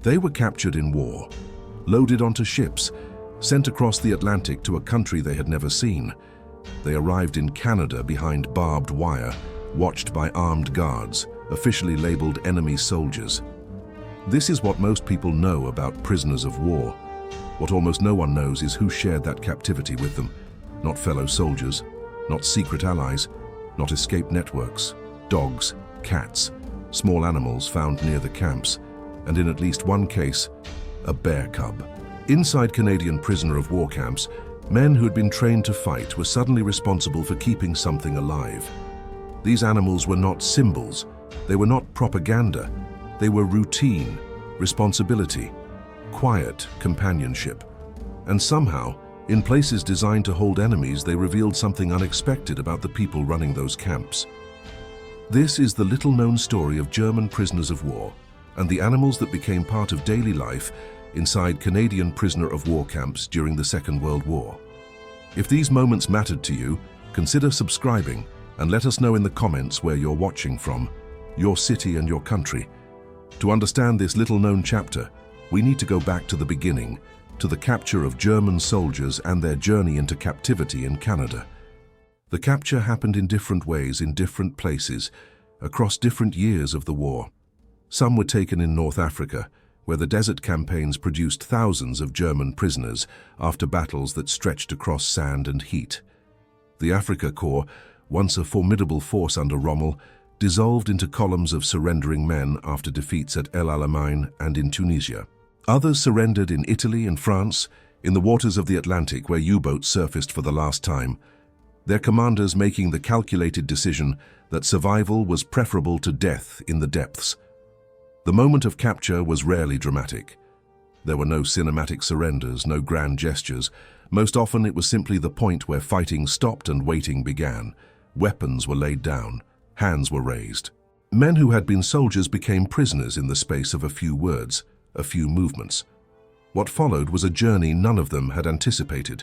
They were captured in war, loaded onto ships, sent across the Atlantic to a country they had never seen. They arrived in Canada behind barbed wire, watched by armed guards, officially labeled enemy soldiers. This is what most people know about prisoners of war. What almost no one knows is who shared that captivity with them. Not fellow soldiers, not secret allies, not escape networks. Dogs, cats, small animals found near the camps, and in at least one case, a bear cub. Inside Canadian prisoner of war camps, men who had been trained to fight were suddenly responsible for keeping something alive. These animals were not symbols, they were not propaganda, they were routine, responsibility, quiet companionship. And somehow, in places designed to hold enemies, they revealed something unexpected about the people running those camps. This is the little-known story of German prisoners of war and the animals that became part of daily life inside Canadian prisoner of war camps during the Second World War. If these moments mattered to you, consider subscribing and let us know in the comments where you're watching from, your city and your country. To understand this little-known chapter, we need to go back to the beginning, to the capture of German soldiers and their journey into captivity in Canada. The capture happened in different ways in different places, across different years of the war. Some were taken in North Africa, where the desert campaigns produced thousands of German prisoners after battles that stretched across sand and heat. The Afrika Korps, once a formidable force under Rommel, dissolved into columns of surrendering men after defeats at El Alamein and in Tunisia. Others surrendered in Italy and France, in the waters of the Atlantic where U-boats surfaced for the last time, their commanders making the calculated decision that survival was preferable to death in the depths. The moment of capture was rarely dramatic. There were no cinematic surrenders, no grand gestures. Most often it was simply the point where fighting stopped and waiting began. Weapons were laid down, hands were raised. Men who had been soldiers became prisoners in the space of a few words, a few movements. What followed was a journey none of them had anticipated.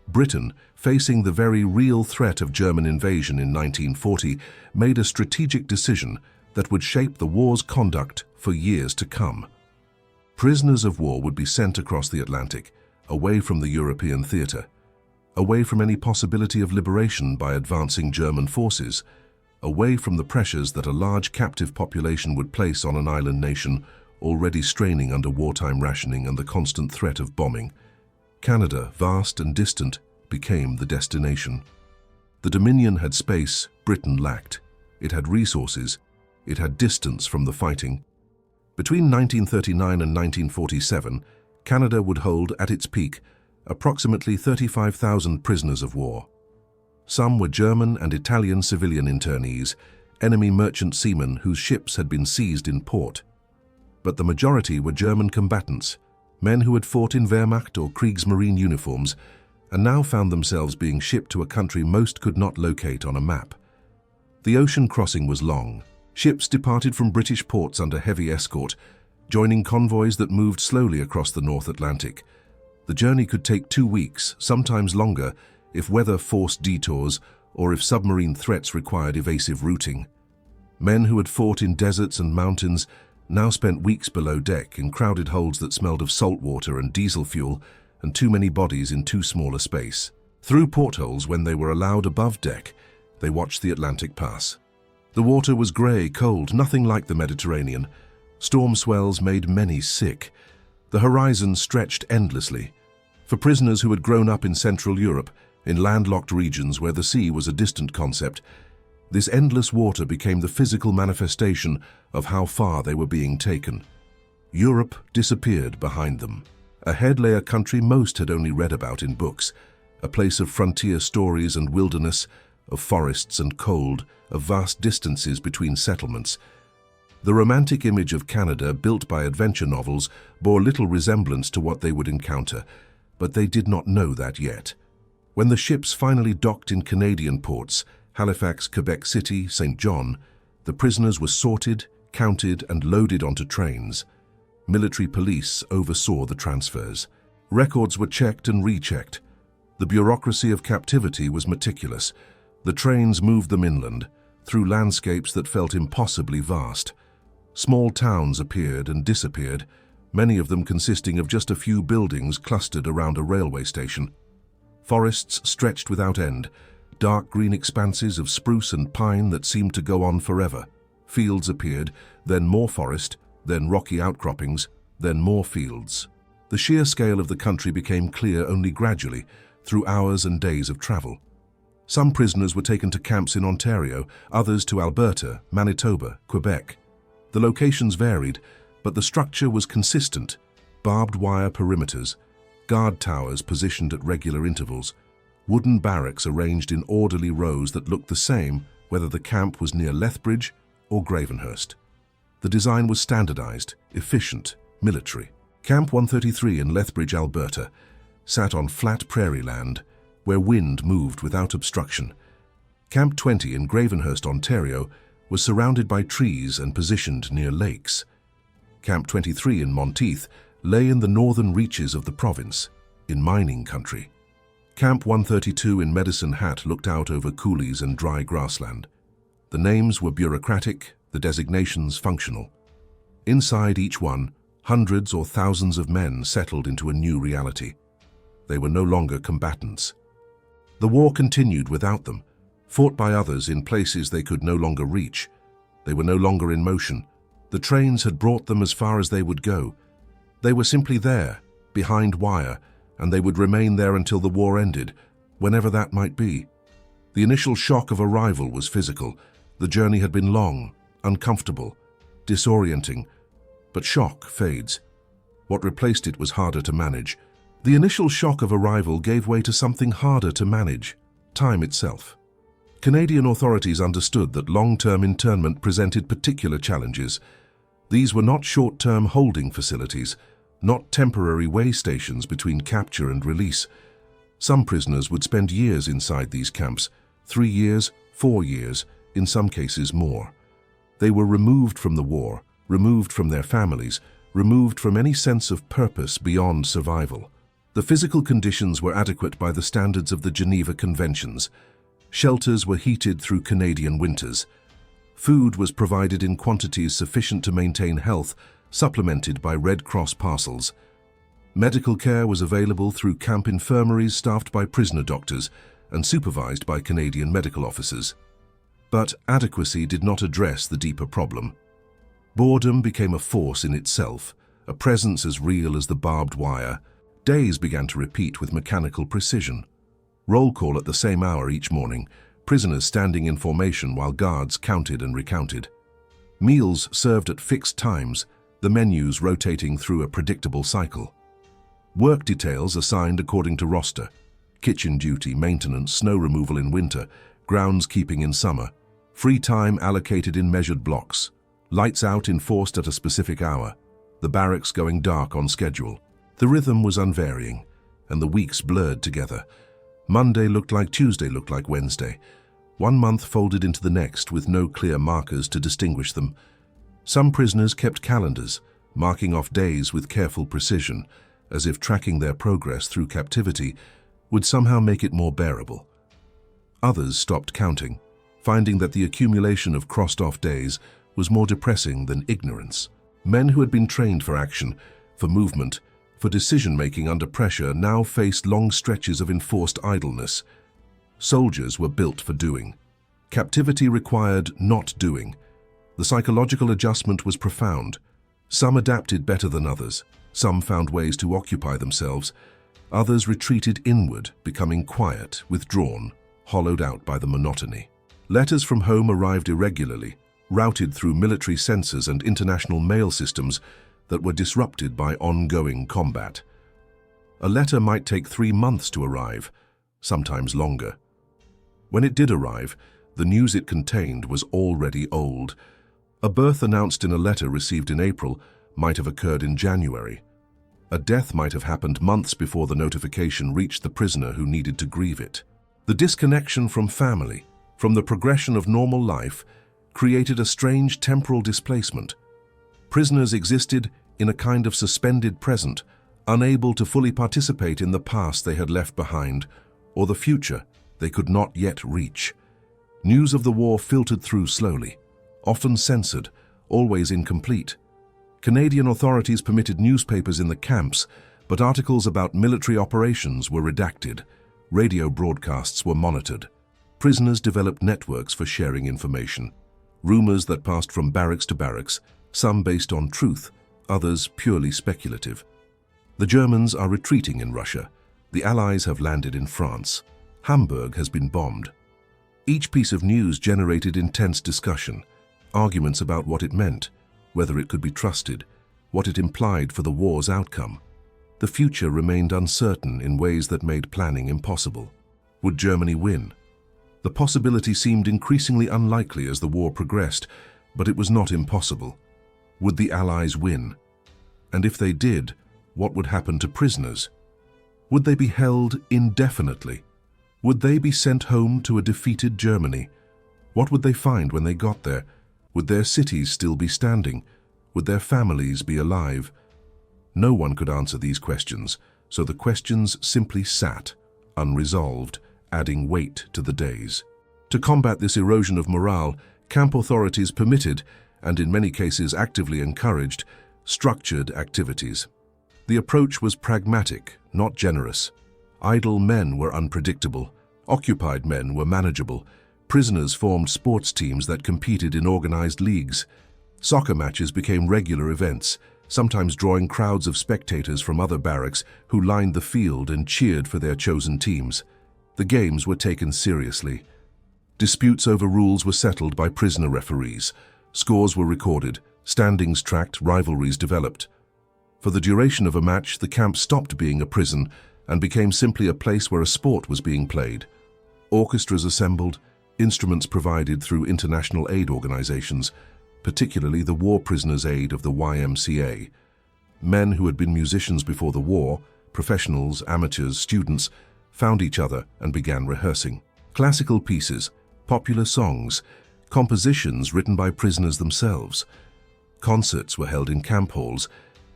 Britain, facing the very real threat of German invasion in 1940, made a strategic decision that would shape the war's conduct for years to come. Prisoners of war would be sent across the Atlantic, away from the European theatre, away from any possibility of liberation by advancing German forces, away from the pressures that a large captive population would place on an island nation already straining under wartime rationing and the constant threat of bombing. Canada, vast and distant, became the destination. The Dominion had space Britain lacked. It had resources. It had distance from the fighting. Between 1939 and 1947, Canada would hold, at its peak, approximately 35,000 prisoners of war. Some were German and Italian civilian internees, enemy merchant seamen whose ships had been seized in port. But the majority were German combatants, men who had fought in Wehrmacht or Kriegsmarine uniforms and now found themselves being shipped to a country most could not locate on a map. The ocean crossing was long. Ships departed from British ports under heavy escort, joining convoys that moved slowly across the North Atlantic. The journey could take 2 weeks, sometimes longer, if weather forced detours or if submarine threats required evasive routing. Men who had fought in deserts and mountains now spent weeks below deck in crowded holds that smelled of salt water and diesel fuel and too many bodies in too small a space. Through portholes, when they were allowed above deck, they watched the Atlantic pass. The water was grey, cold, nothing like the Mediterranean. Storm swells made many sick. The horizon stretched endlessly. For prisoners who had grown up in Central Europe, in landlocked regions where the sea was a distant concept, this endless water became the physical manifestation of how far they were being taken. Europe disappeared behind them. Ahead lay a country most had only read about in books, a place of frontier stories and wilderness, of forests and cold, of vast distances between settlements. The romantic image of Canada, built by adventure novels, bore little resemblance to what they would encounter, but they did not know that yet. When the ships finally docked in Canadian ports, Halifax, Quebec City, St. John, the prisoners were sorted, counted, and loaded onto trains. Military police oversaw the transfers. Records were checked and rechecked. The bureaucracy of captivity was meticulous. The trains moved them inland, through landscapes that felt impossibly vast. Small towns appeared and disappeared, many of them consisting of just a few buildings clustered around a railway station. Forests stretched without end, dark green expanses of spruce and pine that seemed to go on forever. Fields appeared, then more forest, then rocky outcroppings, then more fields. The sheer scale of the country became clear only gradually, through hours and days of travel. Some prisoners were taken to camps in Ontario, others to Alberta, Manitoba, Quebec. The locations varied, but the structure was consistent: barbed wire perimeters, guard towers positioned at regular intervals, wooden barracks arranged in orderly rows that looked the same whether the camp was near Lethbridge or Gravenhurst. The design was standardized, efficient, military. Camp 133 in Lethbridge, Alberta, sat on flat prairie land where wind moved without obstruction. Camp 20 in Gravenhurst, Ontario, was surrounded by trees and positioned near lakes. Camp 23 in Monteith lay in the northern reaches of the province, in mining country. Camp 132 in Medicine Hat looked out over coulees and dry grassland. The names were bureaucratic, the designations functional. Inside each one, hundreds or thousands of men settled into a new reality. They were no longer combatants. The war continued without them, fought by others in places they could no longer reach. They were no longer in motion. The trains had brought them as far as they would go. They were simply there, behind wire, and they would remain there until the war ended, whenever that might be. The initial shock of arrival was physical. The journey had been long, uncomfortable, disorienting, but shock fades. What replaced it was harder to manage. The initial shock of arrival gave way to something harder to manage: time itself. Canadian authorities understood that long-term internment presented particular challenges. These were not short-term holding facilities, not temporary way stations between capture and release. Some prisoners would spend years inside these camps, 3 years, 4 years, in some cases more. They were removed from the war, removed from their families, removed from any sense of purpose beyond survival. The physical conditions were adequate by the standards of the Geneva Conventions. Shelters were heated through Canadian winters. Food was provided in quantities sufficient to maintain health, supplemented by Red Cross parcels. Medical care was available through camp infirmaries staffed by prisoner doctors and supervised by Canadian medical officers. But adequacy did not address the deeper problem. Boredom became a force in itself, a presence as real as the barbed wire. Days began to repeat with mechanical precision. Roll call at the same hour each morning, prisoners standing in formation while guards counted and recounted. Meals served at fixed times, the menus rotating through a predictable cycle. Work details assigned according to roster: kitchen duty, maintenance, snow removal in winter, groundskeeping in summer, free time allocated in measured blocks, lights out enforced at a specific hour, the barracks going dark on schedule. The rhythm was unvarying, and the weeks blurred together. Monday looked like Tuesday looked like Wednesday. One month folded into the next with no clear markers to distinguish them. Some prisoners kept calendars, marking off days with careful precision, as if tracking their progress through captivity would somehow make it more bearable. Others stopped counting, finding that the accumulation of crossed-off days was more depressing than ignorance. Men who had been trained for action, for movement, for decision-making under pressure now faced long stretches of enforced idleness. Soldiers were built for doing. Captivity required not doing. The psychological adjustment was profound. Some adapted better than others. Some found ways to occupy themselves. Others retreated inward, becoming quiet, withdrawn, hollowed out by the monotony. Letters from home arrived irregularly, routed through military censors and international mail systems that were disrupted by ongoing combat. A letter might take 3 months to arrive, sometimes longer. When it did arrive, the news it contained was already old. A birth announced in a letter received in April might have occurred in January. A death might have happened months before the notification reached the prisoner who needed to grieve it. The disconnection from family, from the progression of normal life, created a strange temporal displacement. Prisoners existed in a kind of suspended present, unable to fully participate in the past they had left behind, or the future they could not yet reach. News of the war filtered through slowly, often censored, always incomplete. Canadian authorities permitted newspapers in the camps, but articles about military operations were redacted. Radio broadcasts were monitored. Prisoners developed networks for sharing information. Rumors that passed from barracks to barracks, some based on truth, others purely speculative. The Germans are retreating in Russia. The Allies have landed in France. Hamburg has been bombed. Each piece of news generated intense discussion, arguments about what it meant, whether it could be trusted, what it implied for the war's outcome. The future remained uncertain in ways that made planning impossible. Would Germany win? The possibility seemed increasingly unlikely as the war progressed, but it was not impossible. Would the Allies win? And if they did, what would happen to prisoners? Would they be held indefinitely? Would they be sent home to a defeated Germany? What would they find when they got there? Would their cities still be standing? Would their families be alive? No one could answer these questions, so the questions simply sat, unresolved, adding weight to the days. To combat this erosion of morale, camp authorities permitted, and in many cases actively encouraged, structured activities. The approach was pragmatic, not generous. Idle men were unpredictable. Occupied men were manageable. Prisoners formed sports teams that competed in organized leagues. Soccer matches became regular events, sometimes drawing crowds of spectators from other barracks who lined the field and cheered for their chosen teams. The games were taken seriously. Disputes over rules were settled by prisoner referees. Scores were recorded, standings tracked, rivalries developed. For the duration of a match, the camp stopped being a prison and became simply a place where a sport was being played. Orchestras assembled, instruments provided through international aid organizations, particularly the War Prisoners' Aid of the YMCA. Men who had been musicians before the war, professionals, amateurs, students, found each other and began rehearsing. Classical pieces, popular songs, compositions written by prisoners themselves. Concerts were held in camp halls,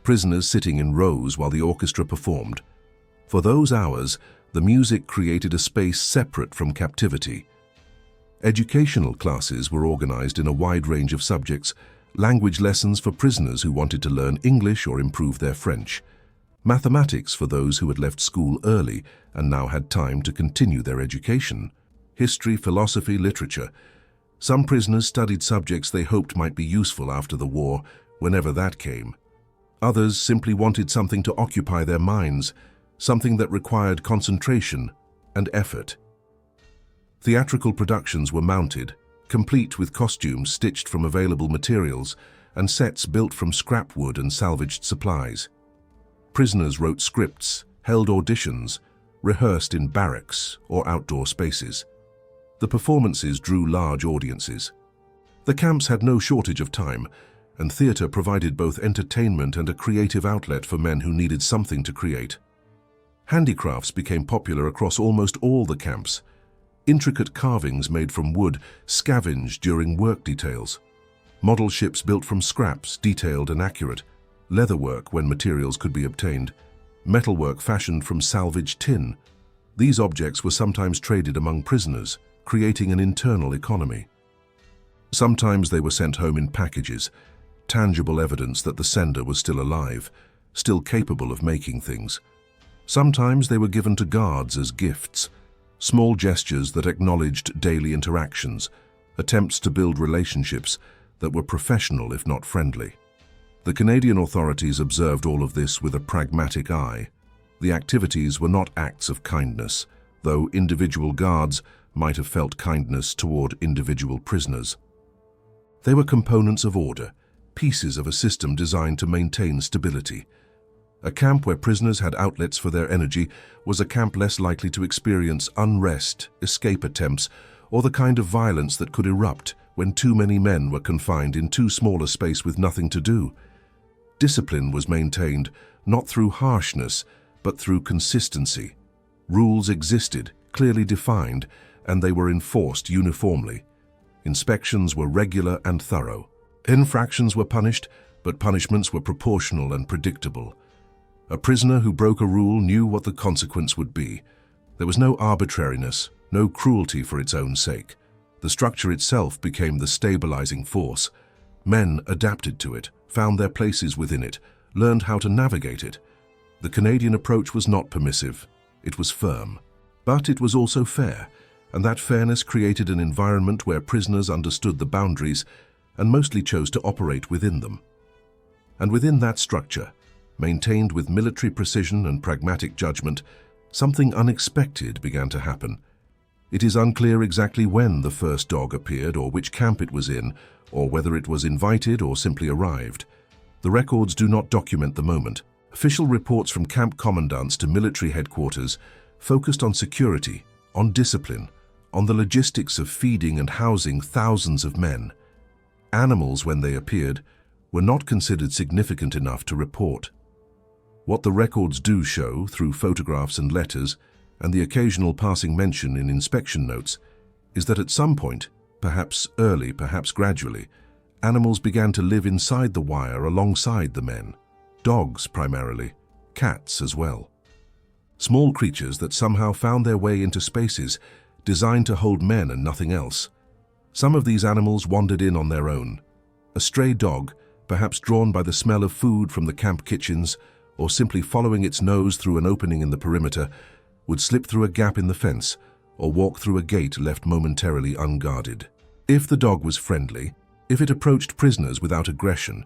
prisoners sitting in rows while the orchestra performed. For those hours, the music created a space separate from captivity. Educational classes were organized in a wide range of subjects, language lessons for prisoners who wanted to learn English or improve their French, mathematics for those who had left school early and now had time to continue their education, history, philosophy, literature. Some prisoners studied subjects they hoped might be useful after the war, whenever that came. Others simply wanted something to occupy their minds, something that required concentration and effort. Theatrical productions were mounted, complete with costumes stitched from available materials and sets built from scrap wood and salvaged supplies. Prisoners wrote scripts, held auditions, rehearsed in barracks or outdoor spaces. The performances drew large audiences. The camps had no shortage of time, and theatre provided both entertainment and a creative outlet for men who needed something to create. Handicrafts became popular across almost all the camps. Intricate carvings made from wood scavenged during work details. Model ships built from scraps, detailed and accurate. Leatherwork when materials could be obtained. Metalwork fashioned from salvaged tin. These objects were sometimes traded among prisoners, creating an internal economy. Sometimes they were sent home in packages, tangible evidence that the sender was still alive, still capable of making things. Sometimes they were given to guards as gifts, small gestures that acknowledged daily interactions, attempts to build relationships that were professional if not friendly. The Canadian authorities observed all of this with a pragmatic eye. The activities were not acts of kindness, though individual guards might have felt kindness toward individual prisoners. They were components of order, pieces of a system designed to maintain stability. A camp where prisoners had outlets for their energy was a camp less likely to experience unrest, escape attempts, or the kind of violence that could erupt when too many men were confined in too small a space with nothing to do. Discipline was maintained not through harshness, but through consistency. Rules existed, clearly defined, and they were enforced uniformly. Inspections were regular and thorough. Infractions were punished, but punishments were proportional and predictable. A prisoner who broke a rule knew what the consequence would be. There was no arbitrariness, no cruelty for its own sake. The structure itself became the stabilizing force. Men adapted to it, found their places within it, learned how to navigate it. The Canadian approach was not permissive, it was firm. But it was also fair, and that fairness created an environment where prisoners understood the boundaries and mostly chose to operate within them. And within that structure, maintained with military precision and pragmatic judgment, something unexpected began to happen. It is unclear exactly when the first dog appeared or which camp it was in, or whether it was invited or simply arrived. The records do not document the moment. Official reports from camp commandants to military headquarters focused on security, on discipline, on the logistics of feeding and housing thousands of men. Animals, when they appeared, were not considered significant enough to report. What the records do show, through photographs and letters, and the occasional passing mention in inspection notes, is that at some point, perhaps early, perhaps gradually, animals began to live inside the wire alongside the men. Dogs primarily, cats as well. Small creatures that somehow found their way into spaces designed to hold men and nothing else. Some of these animals wandered in on their own. A stray dog, perhaps drawn by the smell of food from the camp kitchens, or simply following its nose through an opening in the perimeter, would slip through a gap in the fence or walk through a gate left momentarily unguarded. If the dog was friendly, if it approached prisoners without aggression,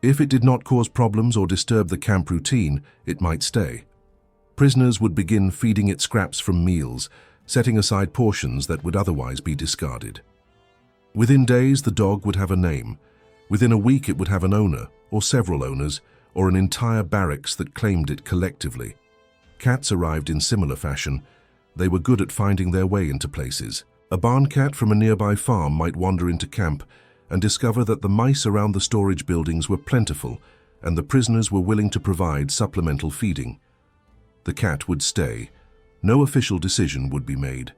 if it did not cause problems or disturb the camp routine, it might stay. Prisoners would begin feeding it scraps from meals, setting aside portions that would otherwise be discarded. Within days, the dog would have a name. Within a week, it would have an owner, or several owners, or an entire barracks that claimed it collectively. Cats arrived in similar fashion. They were good at finding their way into places. A barn cat from a nearby farm might wander into camp and discover that the mice around the storage buildings were plentiful and the prisoners were willing to provide supplemental feeding. The cat would stay. No official decision would be made.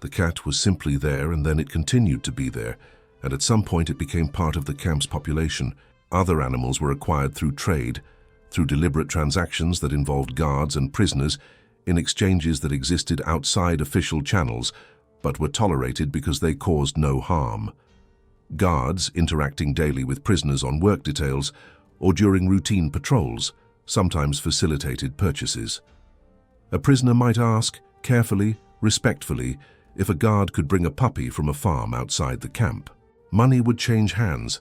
The cat was simply there, and then it continued to be there, and at some point it became part of the camp's population. Other animals were acquired through trade, through deliberate transactions that involved guards and prisoners, in exchanges that existed outside official channels, but were tolerated because they caused no harm. Guards, interacting daily with prisoners on work details or during routine patrols, sometimes facilitated purchases. A prisoner might ask, carefully, respectfully, if a guard could bring a puppy from a farm outside the camp. Money would change hands.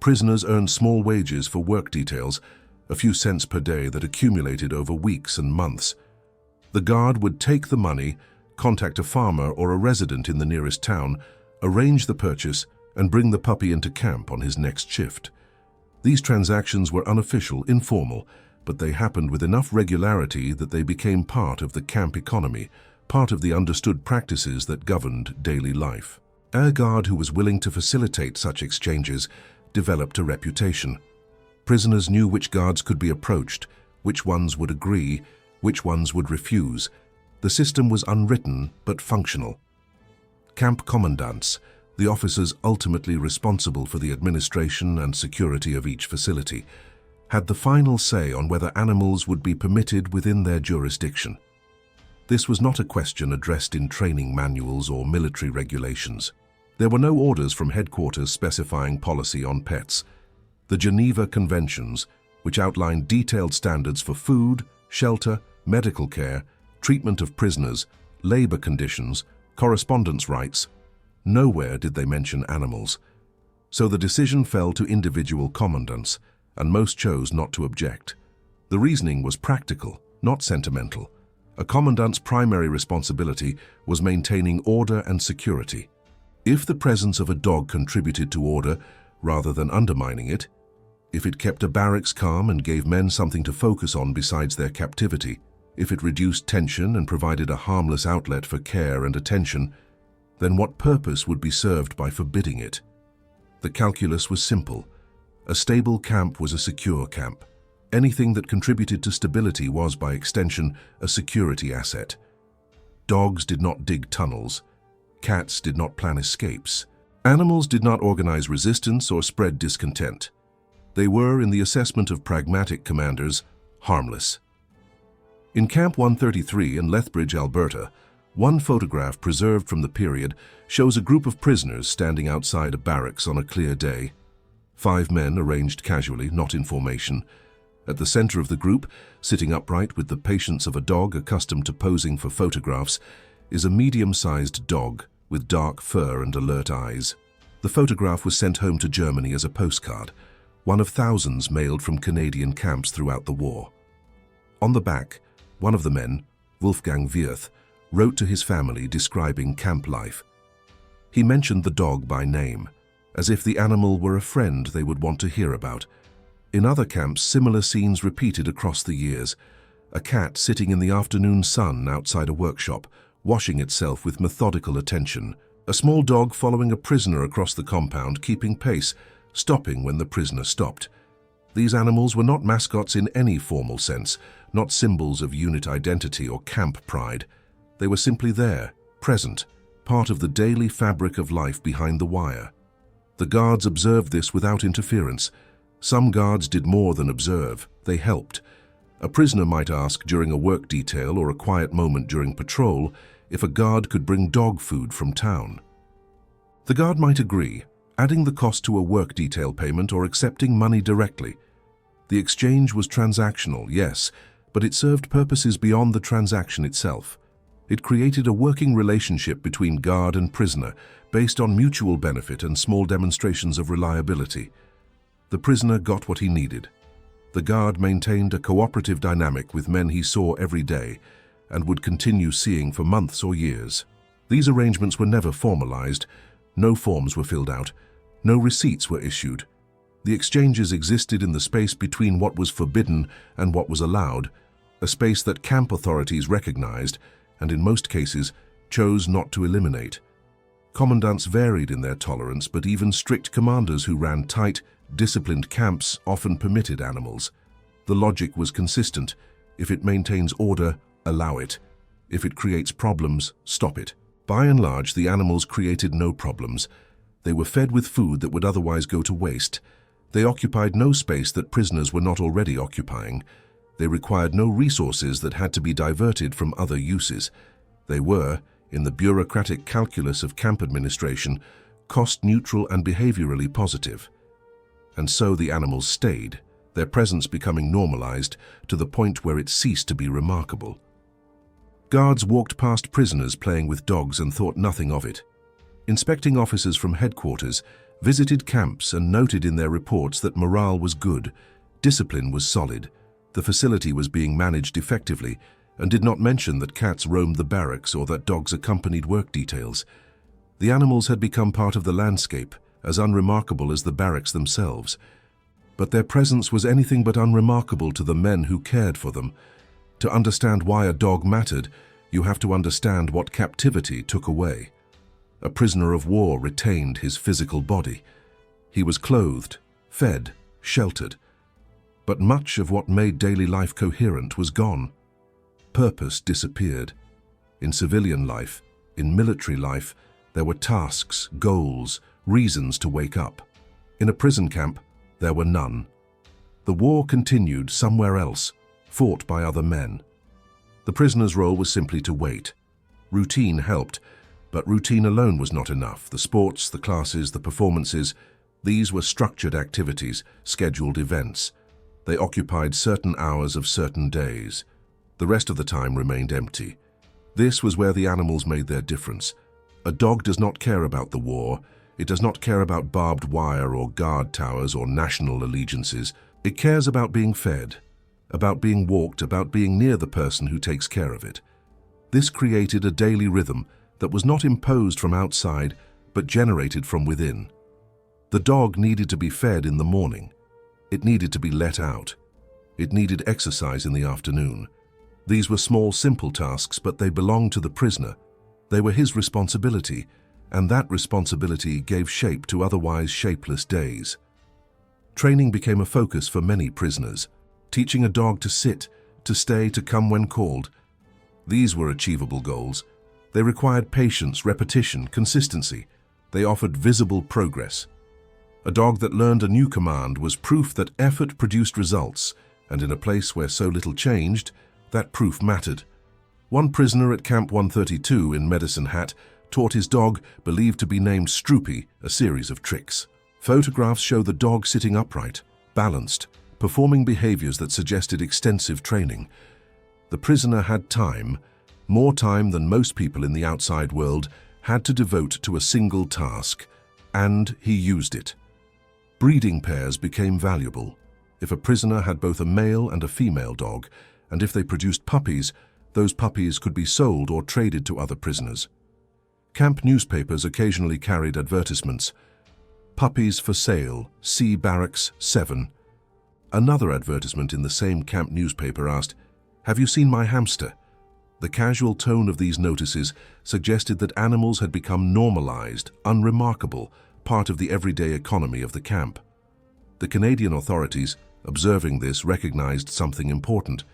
Prisoners earned small wages for work details, a few cents per day that accumulated over weeks and months. The guard would take the money, contact a farmer or a resident in the nearest town, arrange the purchase, and bring the puppy into camp on his next shift. These transactions were unofficial, informal, but they happened with enough regularity that they became part of the camp economy, part of the understood practices that governed daily life. A guard who was willing to facilitate such exchanges developed a reputation. Prisoners knew which guards could be approached, which ones would agree, which ones would refuse. The system was unwritten but functional. Camp commandants, the officers ultimately responsible for the administration and security of each facility, had the final say on whether animals would be permitted within their jurisdiction. This was not a question addressed in training manuals or military regulations. There were no orders from headquarters specifying policy on pets. The Geneva Conventions, which outlined detailed standards for food, shelter, medical care, treatment of prisoners, labor conditions, correspondence rights, nowhere did they mention animals. So the decision fell to individual commandants, and most chose not to object. The reasoning was practical, not sentimental. A commandant's primary responsibility was maintaining order and security. If the presence of a dog contributed to order rather than undermining it, if it kept a barracks calm and gave men something to focus on besides their captivity, if it reduced tension and provided a harmless outlet for care and attention, then what purpose would be served by forbidding it? The calculus was simple. A stable camp was a secure camp. Anything that contributed to stability was, by extension, a security asset. Dogs did not dig tunnels. Cats did not plan escapes. Animals did not organize resistance or spread discontent. They were, in the assessment of pragmatic commanders, harmless. In Camp 133 in Lethbridge, Alberta, one photograph preserved from the period shows a group of prisoners standing outside a barracks on a clear day. 5 men arranged casually, not in formation. At the center of the group, sitting upright with the patience of a dog accustomed to posing for photographs, is a medium-sized dog with dark fur and alert eyes. The photograph was sent home to Germany as a postcard, one of thousands mailed from Canadian camps throughout the war. On the back, one of the men, Wolfgang Wirth, wrote to his family describing camp life. He mentioned the dog by name, as if the animal were a friend they would want to hear about. In other camps, similar scenes repeated across the years. A cat sitting in the afternoon sun outside a workshop, washing itself with methodical attention. A small dog following a prisoner across the compound, keeping pace, stopping when the prisoner stopped. These animals were not mascots in any formal sense, not symbols of unit identity or camp pride. They were simply there, present, part of the daily fabric of life behind the wire. The guards observed this without interference. Some guards did more than observe, they helped. A prisoner might ask during a work detail or a quiet moment during patrol if a guard could bring dog food from town. The guard might agree, adding the cost to a work detail payment or accepting money directly. The exchange was transactional, yes, but it served purposes beyond the transaction itself. It created a working relationship between guard and prisoner based on mutual benefit and small demonstrations of reliability. The prisoner got what he needed. The guard maintained a cooperative dynamic with men he saw every day and would continue seeing for months or years. These arrangements were never formalized. No forms were filled out. No receipts were issued. The exchanges existed in the space between what was forbidden and what was allowed, a space that camp authorities recognized and in most cases chose not to eliminate. Commandants varied in their tolerance, but even strict commanders who ran tight, disciplined camps often permitted animals. The logic was consistent. If it maintains order, allow it. If it creates problems, stop it. By and large, the animals created no problems. They were fed with food that would otherwise go to waste. They occupied no space that prisoners were not already occupying. They required no resources that had to be diverted from other uses. They were, in the bureaucratic calculus of camp administration, cost-neutral and behaviorally positive. And so the animals stayed, their presence becoming normalized to the point where it ceased to be remarkable. Guards walked past prisoners playing with dogs and thought nothing of it. Inspecting officers from headquarters visited camps and noted in their reports that morale was good, discipline was solid, the facility was being managed effectively, and did not mention that cats roamed the barracks or that dogs accompanied work details. The animals had become part of the landscape, as unremarkable as the barracks themselves. But their presence was anything but unremarkable to the men who cared for them. To understand why a dog mattered, you have to understand what captivity took away. A prisoner of war retained his physical body. He was clothed, fed, sheltered. But much of what made daily life coherent was gone. Purpose disappeared. In civilian life, in military life, there were tasks, goals, reasons to wake up. In a prison camp, there were none. The war continued somewhere else, fought by other men. The prisoner's role was simply to wait. Routine helped, but routine alone was not enough. The sports, the classes, the performances, these were structured activities, scheduled events. They occupied certain hours of certain days. The rest of the time remained empty. This was where the animals made their difference. A dog does not care about the war. It does not care about barbed wire or guard towers or national allegiances. It cares about being fed, about being walked, about being near the person who takes care of it. This created a daily rhythm that was not imposed from outside, but generated from within. The dog needed to be fed in the morning. It needed to be let out. It needed exercise in the afternoon. These were small, simple tasks, but they belonged to the prisoner. They were his responsibility, and that responsibility gave shape to otherwise shapeless days. Training became a focus for many prisoners, teaching a dog to sit, to stay, to come when called. These were achievable goals. They required patience, repetition, consistency. They offered visible progress. A dog that learned a new command was proof that effort produced results, and in a place where so little changed, that proof mattered. One prisoner at Camp 132 in Medicine Hat taught his dog, believed to be named Stroopy, a series of tricks. Photographs show the dog sitting upright, balanced, performing behaviors that suggested extensive training. The prisoner had time, more time than most people in the outside world had to devote to a single task, and he used it. Breeding pairs became valuable. If a prisoner had both a male and a female dog, and if they produced puppies, those puppies could be sold or traded to other prisoners. Camp newspapers occasionally carried advertisements. Puppies for sale, see Barracks 7. Another advertisement in the same camp newspaper asked, "Have you seen my hamster?" The casual tone of these notices suggested that animals had become normalized, unremarkable, part of the everyday economy of the camp. The Canadian authorities, observing this, recognized something important.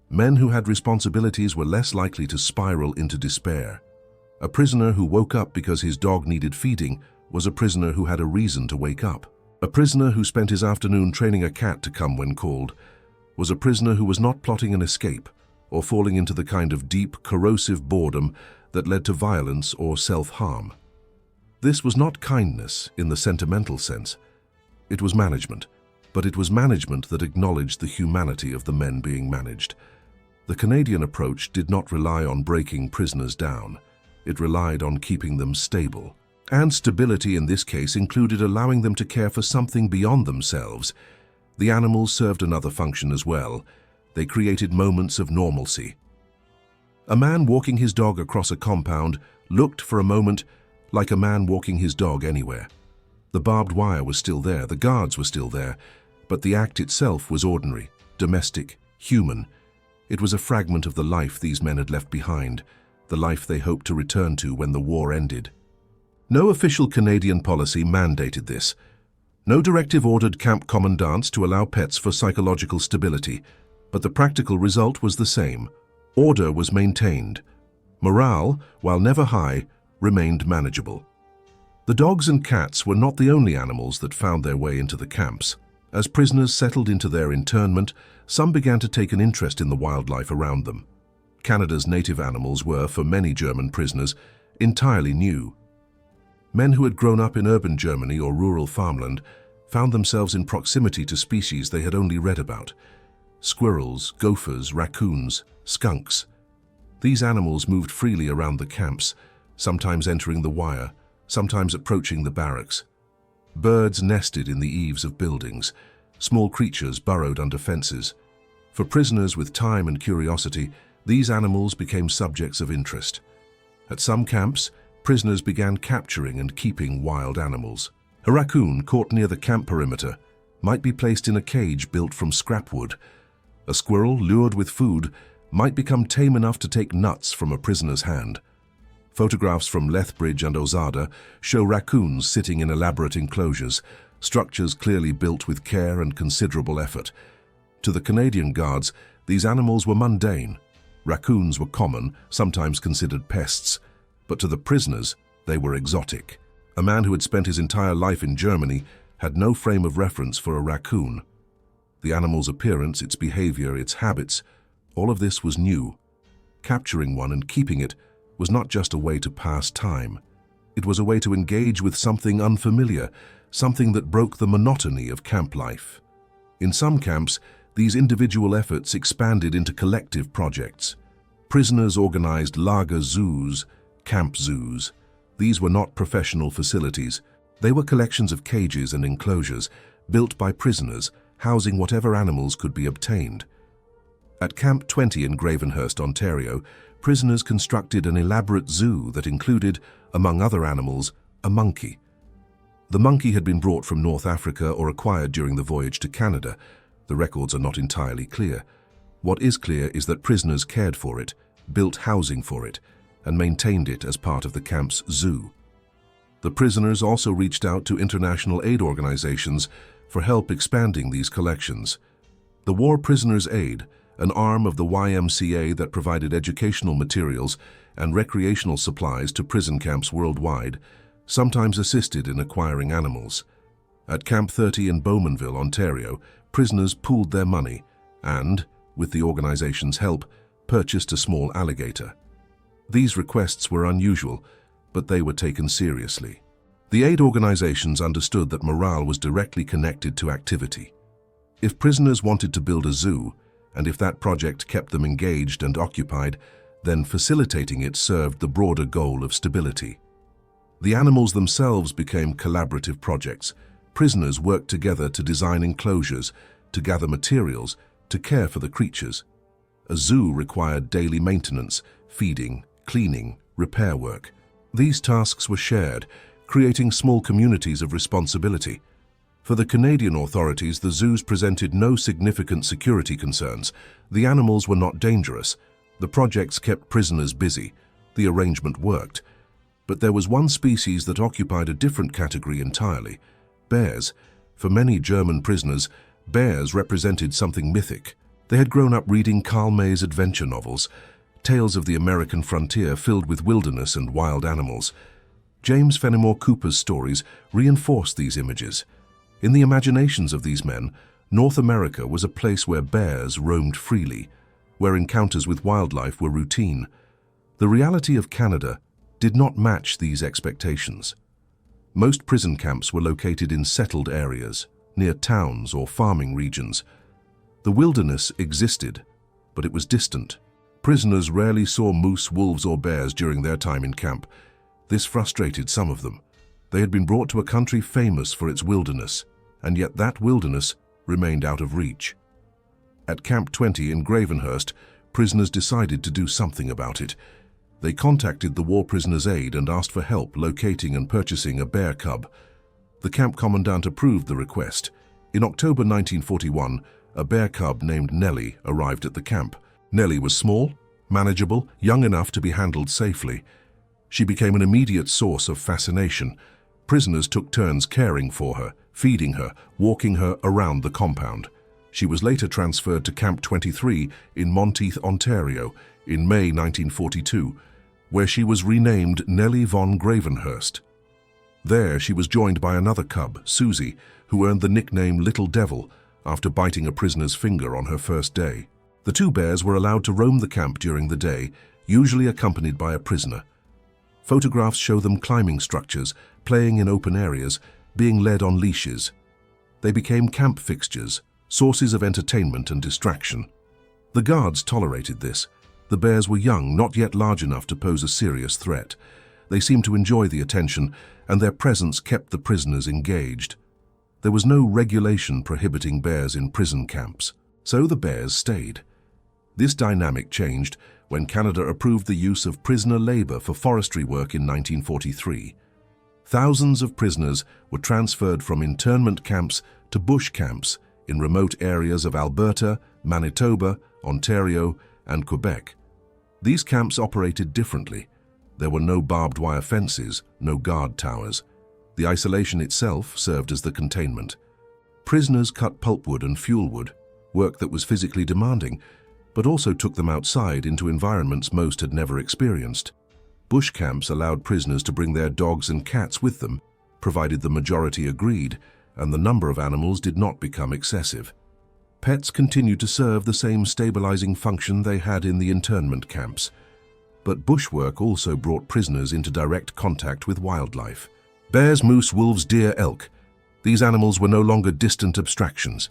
Men who had responsibilities were less likely to spiral into despair. A prisoner who woke up because his dog needed feeding was a prisoner who had a reason to wake up. A prisoner who spent his afternoon training a cat to come when called was a prisoner who was not plotting an escape or falling into the kind of deep, corrosive boredom that led to violence or self-harm. This was not kindness in the sentimental sense. It was management, but it was management that acknowledged the humanity of the men being managed. The Canadian approach did not rely on breaking prisoners down. It relied on keeping them stable. And stability in this case included allowing them to care for something beyond themselves. The animals served another function as well. They created moments of normalcy. A man walking his dog across a compound looked for a moment like a man walking his dog anywhere. The barbed wire was still there, the guards were still there, but the act itself was ordinary, domestic, human. It was a fragment of the life these men had left behind, the life they hoped to return to when the war ended. No official Canadian policy mandated this. No directive ordered camp commandants to allow pets for psychological stability, but the practical result was the same. Order was maintained. Morale, while never high, remained manageable. The dogs and cats were not the only animals that found their way into the camps. As prisoners settled into their internment, some began to take an interest in the wildlife around them. Canada's native animals were, for many German prisoners, entirely new. Men who had grown up in urban Germany or rural farmland found themselves in proximity to species they had only read about. Squirrels, gophers, raccoons, skunks. These animals moved freely around the camps, sometimes entering the wire, sometimes approaching the barracks. Birds nested in the eaves of buildings. Small creatures burrowed under fences. For prisoners with time and curiosity, these animals became subjects of interest. At some camps, prisoners began capturing and keeping wild animals. A raccoon caught near the camp perimeter might be placed in a cage built from scrap wood. A squirrel, lured with food, might become tame enough to take nuts from a prisoner's hand. Photographs from Lethbridge and Osada show raccoons sitting in elaborate enclosures, structures clearly built with care and considerable effort. To the Canadian guards, these animals were mundane. Raccoons were common, sometimes considered pests, but to the prisoners, they were exotic. A man who had spent his entire life in Germany had no frame of reference for a raccoon. The animal's appearance, its behavior, its habits, all of this was new. Capturing one and keeping it was not just a way to pass time. It was a way to engage with something unfamiliar, something that broke the monotony of camp life. In some camps, these individual efforts expanded into collective projects. Prisoners organized lager zoos, camp zoos. These were not professional facilities. They were collections of cages and enclosures, built by prisoners, housing whatever animals could be obtained. At Camp 20 in Gravenhurst, Ontario, prisoners constructed an elaborate zoo that included, among other animals, a monkey. The monkey had been brought from North Africa or acquired during the voyage to Canada. The records are not entirely clear. What is clear is that prisoners cared for it, built housing for it, and maintained it as part of the camp's zoo. The prisoners also reached out to international aid organizations for help expanding these collections. The War Prisoners' Aid, an arm of the YMCA that provided educational materials and recreational supplies to prison camps worldwide, sometimes assisted in acquiring animals. At Camp 30 in Bowmanville, Ontario, prisoners pooled their money and, with the organization's help, purchased a small alligator. These requests were unusual, but they were taken seriously. The aid organizations understood that morale was directly connected to activity. If prisoners wanted to build a zoo, and if that project kept them engaged and occupied, then facilitating it served the broader goal of stability. The animals themselves became collaborative projects. Prisoners worked together to design enclosures, to gather materials, to care for the creatures. A zoo required daily maintenance, feeding, cleaning, repair work. These tasks were shared, creating small communities of responsibility. For the Canadian authorities, the zoos presented no significant security concerns. The animals were not dangerous. The projects kept prisoners busy. The arrangement worked. But there was one species that occupied a different category entirely: bears. For many German prisoners, bears represented something mythic. They had grown up reading Karl May's adventure novels, tales of the American frontier filled with wilderness and wild animals. James Fenimore Cooper's stories reinforced these images. In the imaginations of these men, North America was a place where bears roamed freely, where encounters with wildlife were routine. The reality of Canada did not match these expectations. Most prison camps were located in settled areas, near towns or farming regions. The wilderness existed, but it was distant. Prisoners rarely saw moose, wolves, or bears during their time in camp. This frustrated some of them. They had been brought to a country famous for its wilderness, and yet that wilderness remained out of reach. At Camp 20 in Gravenhurst, prisoners decided to do something about it. They contacted the War Prisoners' Aid and asked for help locating and purchasing a bear cub. The camp commandant approved the request. In October 1941, a bear cub named Nellie arrived at the camp. Nellie was small, manageable, young enough to be handled safely. She became an immediate source of fascination. Prisoners took turns caring for her, feeding her, walking her around the compound. She was later transferred to Camp 23 in Monteith, Ontario, in May 1942, where she was renamed Nellie von Gravenhurst. There she was joined by another cub, Susie, who earned the nickname Little Devil after biting a prisoner's finger on her first day. The two bears were allowed to roam the camp during the day, usually accompanied by a prisoner. Photographs show them climbing structures, playing in open areas, being led on leashes. They became camp fixtures, sources of entertainment and distraction. The guards tolerated this. The bears were young, not yet large enough to pose a serious threat. They seemed to enjoy the attention, and their presence kept the prisoners engaged. There was no regulation prohibiting bears in prison camps, so the bears stayed. This dynamic changed when Canada approved the use of prisoner labor for forestry work in 1943. Thousands of prisoners were transferred from internment camps to bush camps in remote areas of Alberta, Manitoba, Ontario, and Quebec. These camps operated differently. There were no barbed wire fences, no guard towers. The isolation itself served as the containment. Prisoners cut pulpwood and fuelwood, work that was physically demanding, but also took them outside into environments most had never experienced. Bush camps allowed prisoners to bring their dogs and cats with them, provided the majority agreed, and the number of animals did not become excessive. Pets continued to serve the same stabilizing function they had in the internment camps. But bushwork also brought prisoners into direct contact with wildlife. Bears, moose, wolves, deer, elk. These animals were no longer distant abstractions.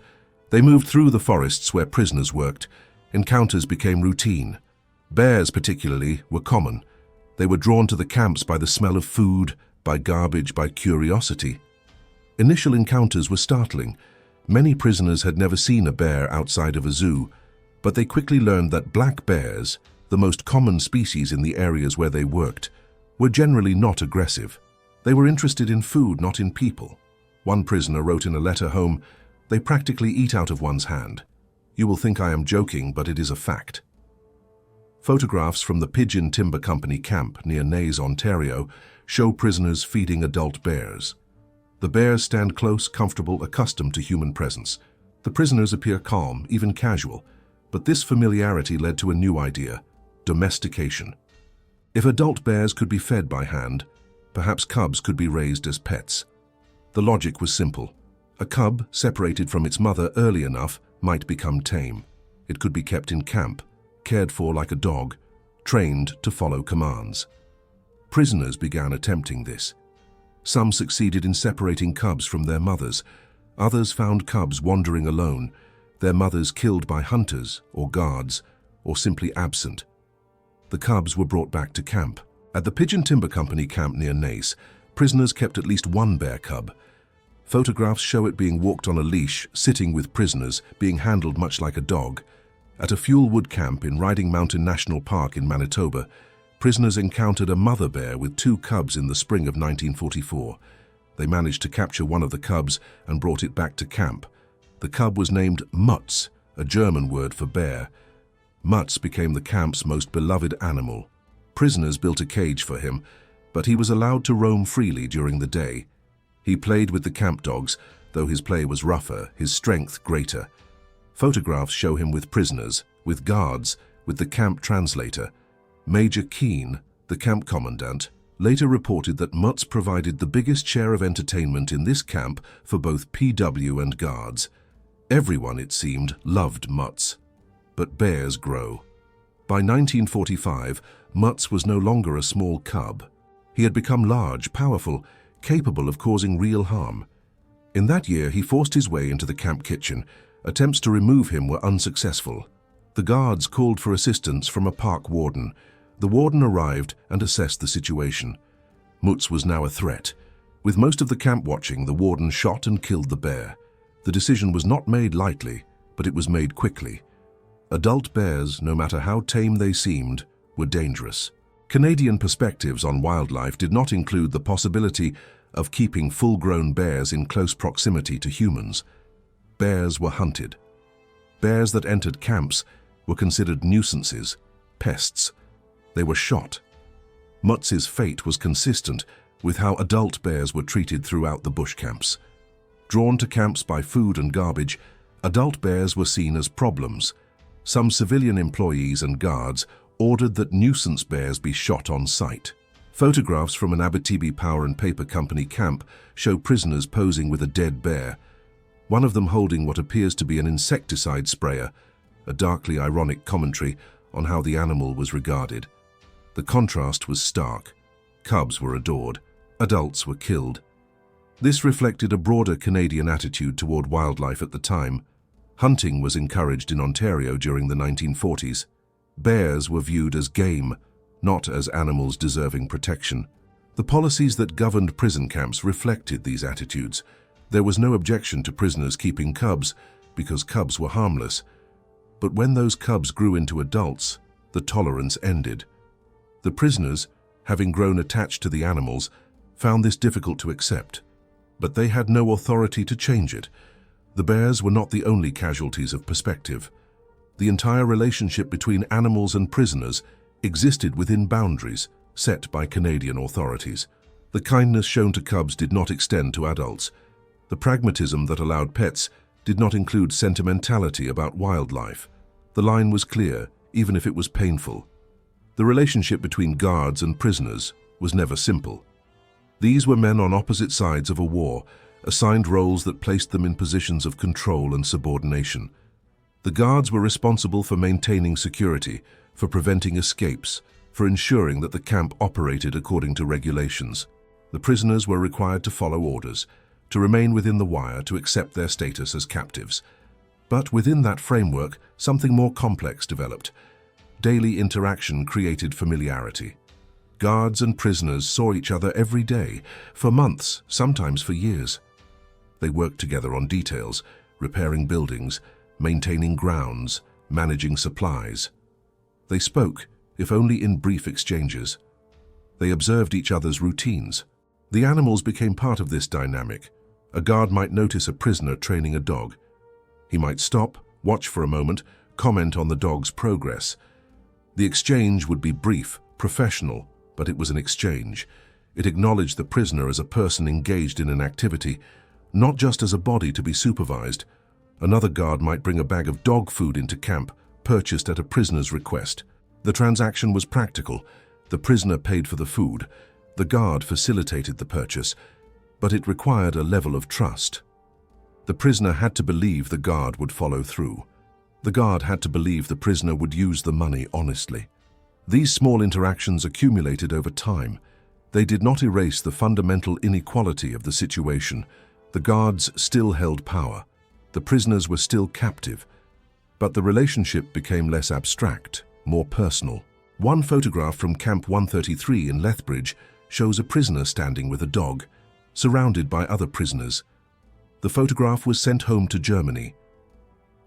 They moved through the forests where prisoners worked. Encounters became routine. Bears, particularly, were common. They were drawn to the camps by the smell of food, by garbage, by curiosity. Initial encounters were startling. Many prisoners had never seen a bear outside of a zoo, but they quickly learned that black bears, the most common species in the areas where they worked, were generally not aggressive. They were interested in food, not in people. One prisoner wrote in a letter home, "They practically eat out of one's hand. You will think I am joking, but it is a fact." Photographs from the Pigeon Timber Company camp near Naze, Ontario, show prisoners feeding adult bears. The bears stand close, comfortable, accustomed to human presence. The prisoners appear calm, even casual, but this familiarity led to a new idea: domestication. If adult bears could be fed by hand, perhaps cubs could be raised as pets. The logic was simple. A cub, separated from its mother early enough, might become tame. It could be kept in camp, cared for like a dog, trained to follow commands. Prisoners began attempting this. Some succeeded in separating cubs from their mothers. Others found cubs wandering alone, their mothers killed by hunters or guards, or simply absent. The cubs were brought back to camp. At the Pigeon Timber Company camp near Nace, prisoners kept at least one bear cub. Photographs show it being walked on a leash, sitting with prisoners, being handled much like a dog. At a Fuel Wood camp in Riding Mountain National Park in Manitoba, prisoners encountered a mother bear with 2 cubs in the spring of 1944. They managed to capture one of the cubs and brought it back to camp. The cub was named Mutz, a German word for bear. Mutz became the camp's most beloved animal. Prisoners built a cage for him, but he was allowed to roam freely during the day. He played with the camp dogs, though his play was rougher, his strength greater. Photographs show him with prisoners, with guards, with the camp translator. Major Keane, the camp commandant, later reported that Mutz provided the biggest share of entertainment in this camp for both PW and guards. Everyone, it seemed, loved Mutz. But bears grow. By 1945, Mutz was no longer a small cub. He had become large, powerful, capable of causing real harm. In that year, he forced his way into the camp kitchen. Attempts to remove him were unsuccessful. The guards called for assistance from a park warden. The warden arrived and assessed the situation. Mutz was now a threat. With most of the camp watching, the warden shot and killed the bear. The decision was not made lightly, but it was made quickly. Adult bears, no matter how tame they seemed, were dangerous. Canadian perspectives on wildlife did not include the possibility of keeping full-grown bears in close proximity to humans. Bears were hunted. Bears that entered camps were considered nuisances, pests. They were shot. Mutz's fate was consistent with how adult bears were treated throughout the bush camps. Drawn to camps by food and garbage, adult bears were seen as problems. Some civilian employees and guards ordered that nuisance bears be shot on sight. Photographs from an Abitibi Power and Paper Company camp show prisoners posing with a dead bear, one of them holding what appears to be an insecticide sprayer, a darkly ironic commentary on how the animal was regarded. The contrast was stark. Cubs were adored. Adults were killed. This reflected a broader Canadian attitude toward wildlife at the time. Hunting was encouraged in Ontario during the 1940s. Bears were viewed as game, not as animals deserving protection. The policies that governed prison camps reflected these attitudes. There was no objection to prisoners keeping cubs because cubs were harmless. But when those cubs grew into adults, the tolerance ended. The prisoners, having grown attached to the animals, found this difficult to accept. But they had no authority to change it. The bears were not the only casualties of perspective. The entire relationship between animals and prisoners existed within boundaries set by Canadian authorities. The kindness shown to cubs did not extend to adults. The pragmatism that allowed pets did not include sentimentality about wildlife. The line was clear, even if it was painful. The relationship between guards and prisoners was never simple. These were men on opposite sides of a war, assigned roles that placed them in positions of control and subordination. The guards were responsible for maintaining security, for preventing escapes, for ensuring that the camp operated according to regulations. The prisoners were required to follow orders, to remain within the wire, to accept their status as captives. But within that framework, something more complex developed. Daily interaction created familiarity. Guards and prisoners saw each other every day, for months, sometimes for years. They worked together on details, repairing buildings, maintaining grounds, managing supplies. They spoke, if only in brief exchanges. They observed each other's routines. The animals became part of this dynamic. A guard might notice a prisoner training a dog. He might stop, watch for a moment, comment on the dog's progress. The exchange would be brief, professional, but it was an exchange. It acknowledged the prisoner as a person engaged in an activity, not just as a body to be supervised. Another guard might bring a bag of dog food into camp, purchased at a prisoner's request. The transaction was practical. The prisoner paid for the food. The guard facilitated the purchase, but it required a level of trust. The prisoner had to believe the guard would follow through. The guard had to believe the prisoner would use the money honestly. These small interactions accumulated over time. They did not erase the fundamental inequality of the situation. The guards still held power. The prisoners were still captive. But the relationship became less abstract, more personal. One photograph from Camp 133 in Lethbridge shows a prisoner standing with a dog, surrounded by other prisoners. The photograph was sent home to Germany.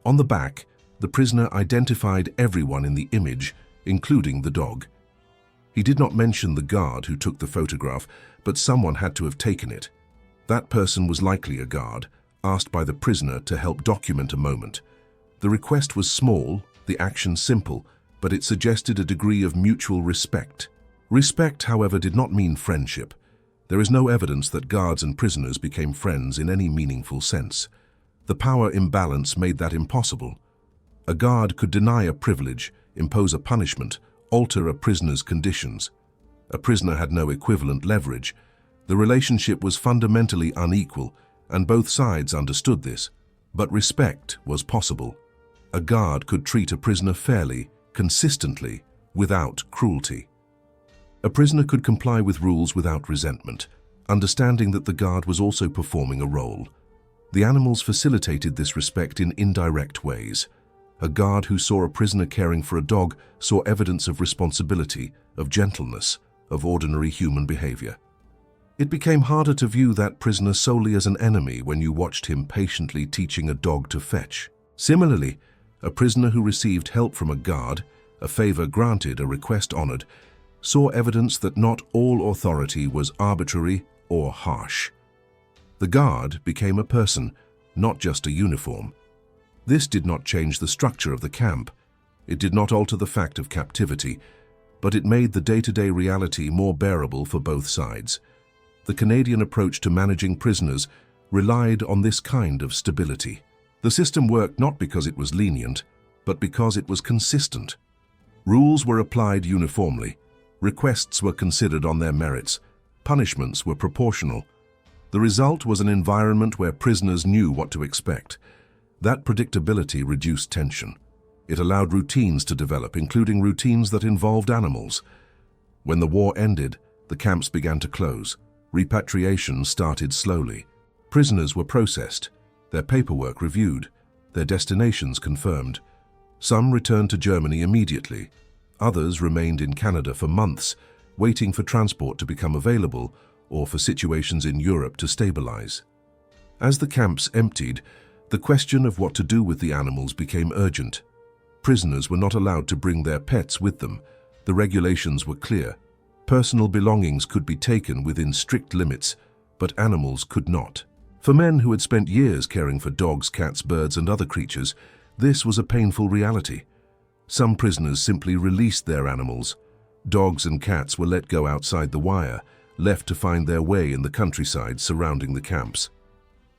On the back, the prisoner identified everyone in the image, including the dog. He did not mention the guard who took the photograph, but someone had to have taken it. That person was likely a guard, asked by the prisoner to help document a moment. The request was small, the action simple, but it suggested a degree of mutual respect. Respect, however, did not mean friendship. There is no evidence that guards and prisoners became friends in any meaningful sense. The power imbalance made that impossible. A guard could deny a privilege, impose a punishment, alter a prisoner's conditions. A prisoner had no equivalent leverage. The relationship was fundamentally unequal, and both sides understood this. But respect was possible. A guard could treat a prisoner fairly, consistently, without cruelty. A prisoner could comply with rules without resentment, understanding that the guard was also performing a role. The animals facilitated this respect in indirect ways. A guard who saw a prisoner caring for a dog saw evidence of responsibility, of gentleness, of ordinary human behavior. It became harder to view that prisoner solely as an enemy when you watched him patiently teaching a dog to fetch. Similarly, a prisoner who received help from a guard, a favor granted, a request honored, saw evidence that not all authority was arbitrary or harsh. The guard became a person, not just a uniform. This did not change the structure of the camp. It did not alter the fact of captivity, but it made the day-to-day reality more bearable for both sides. The Canadian approach to managing prisoners relied on this kind of stability. The system worked not because it was lenient, but because it was consistent. Rules were applied uniformly. Requests were considered on their merits. Punishments were proportional. The result was an environment where prisoners knew what to expect. That predictability reduced tension. It allowed routines to develop, including routines that involved animals. When the war ended, the camps began to close. Repatriation started slowly. Prisoners were processed, their paperwork reviewed, their destinations confirmed. Some returned to Germany immediately. Others remained in Canada for months, waiting for transport to become available or for situations in Europe to stabilize. As the camps emptied, the question of what to do with the animals became urgent. Prisoners were not allowed to bring their pets with them. The regulations were clear. Personal belongings could be taken within strict limits, but animals could not. For men who had spent years caring for dogs, cats, birds, and other creatures, this was a painful reality. Some prisoners simply released their animals. Dogs and cats were let go outside the wire, left to find their way in the countryside surrounding the camps.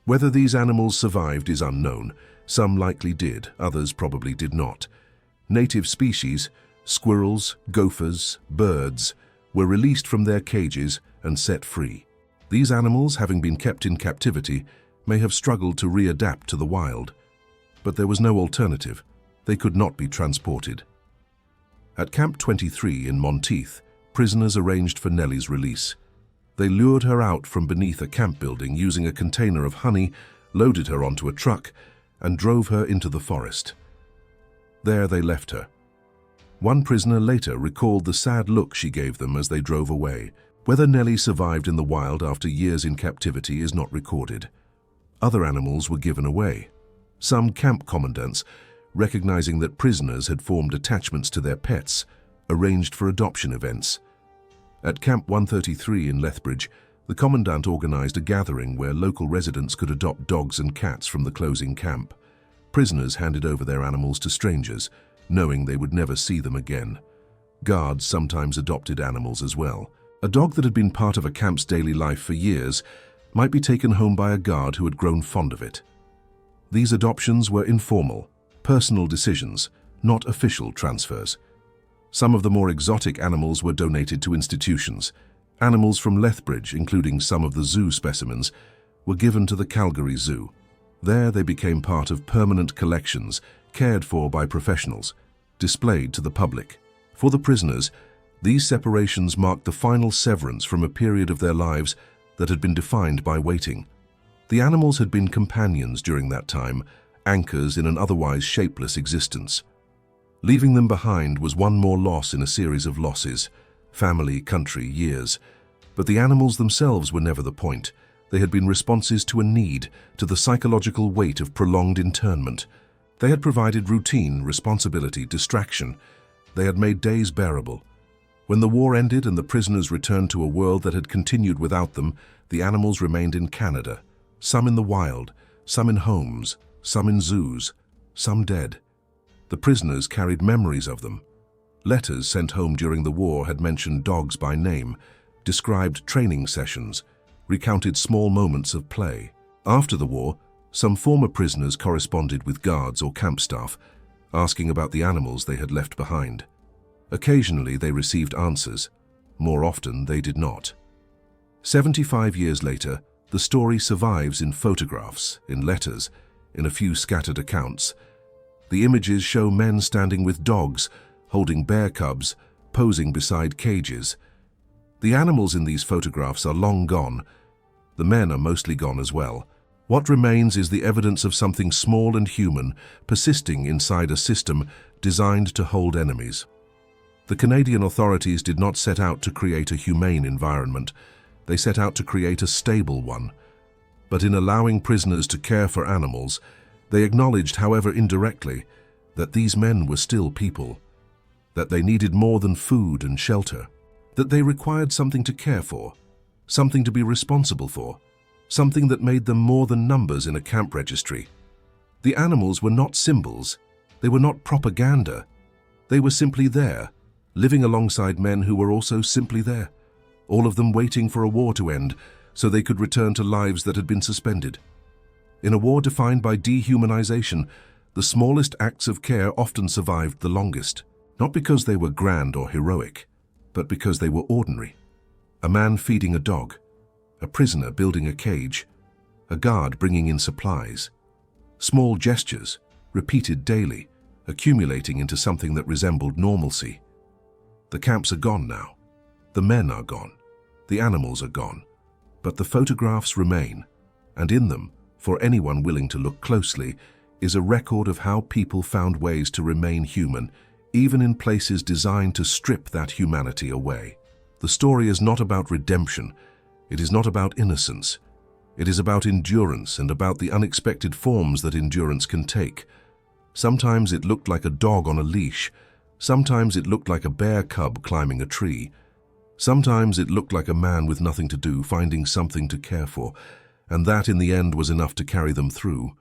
Whether these animals survived is unknown. Some likely did, others probably did not. Native species, squirrels, gophers, birds, were released from their cages and set free. These animals, having been kept in captivity, may have struggled to readapt to the wild. But there was no alternative. They could not be transported. At Camp 23 in Monteith, prisoners arranged for Nellie's release. They lured her out from beneath a camp building using a container of honey, loaded her onto a truck, and drove her into the forest. There they left her. One prisoner later recalled the sad look she gave them as they drove away. Whether Nellie survived in the wild after years in captivity is not recorded. Other animals were given away. Some camp commandants, recognizing that prisoners had formed attachments to their pets, arranged for adoption events. At Camp 133 in Lethbridge, the commandant organized a gathering where local residents could adopt dogs and cats from the closing camp. Prisoners handed over their animals to strangers, knowing they would never see them again. Guards sometimes adopted animals as well. A dog that had been part of a camp's daily life for years might be taken home by a guard who had grown fond of it. These adoptions were informal, personal decisions, not official transfers. Some of the more exotic animals were donated to institutions. Animals from Lethbridge, including some of the zoo specimens, were given to the Calgary Zoo. There they became part of permanent collections, cared for by professionals, displayed to the public. For the prisoners, These separations marked the final severance from a period of their lives that had been defined by waiting. The animals had been companions during that time, anchors in an otherwise shapeless existence. Leaving them behind was one more loss in a series of losses: family, country, years. But the animals themselves were never the point. They had been responses to a need, to the psychological weight of prolonged internment. They had provided routine, responsibility, distraction. They had made days bearable. When the war ended and the prisoners returned to a world that had continued without them, the animals remained in Canada, some in the wild, some in homes, some in zoos, some dead. The prisoners carried memories of them. Letters sent home during the war had mentioned dogs by name, described training sessions, recounted small moments of play. After the war, some former prisoners corresponded with guards or camp staff, asking about the animals they had left behind. Occasionally they received answers. More often they did not. 75 years later, the story survives in photographs, in letters, in a few scattered accounts. The images show men standing with dogs, holding bear cubs, posing beside cages. The animals in these photographs are long gone. The men are mostly gone as well. What remains is the evidence of something small and human, persisting inside a system designed to hold enemies. The Canadian authorities did not set out to create a humane environment. They set out to create a stable one. But in allowing prisoners to care for animals, they acknowledged, however indirectly, that these men were still people, that they needed more than food and shelter, that they required something to care for, something to be responsible for, something that made them more than numbers in a camp registry. The animals were not symbols, they were not propaganda. They were simply there, living alongside men who were also simply there, all of them waiting for a war to end so they could return to lives that had been suspended. In a war defined by dehumanization, the smallest acts of care often survived the longest, not because they were grand or heroic, but because they were ordinary. A man feeding a dog, a prisoner building a cage, a guard bringing in supplies. Small gestures, repeated daily, accumulating into something that resembled normalcy. The camps are gone now. The men are gone. The animals are gone. But the photographs remain, and in them, for anyone willing to look closely, is a record of how people found ways to remain human, even in places designed to strip that humanity away. The story is not about redemption. It is not about innocence. It is about endurance and about the unexpected forms that endurance can take. Sometimes it looked like a dog on a leash. Sometimes it looked like a bear cub climbing a tree. Sometimes it looked like a man with nothing to do, finding something to care for, and that in the end was enough to carry them through.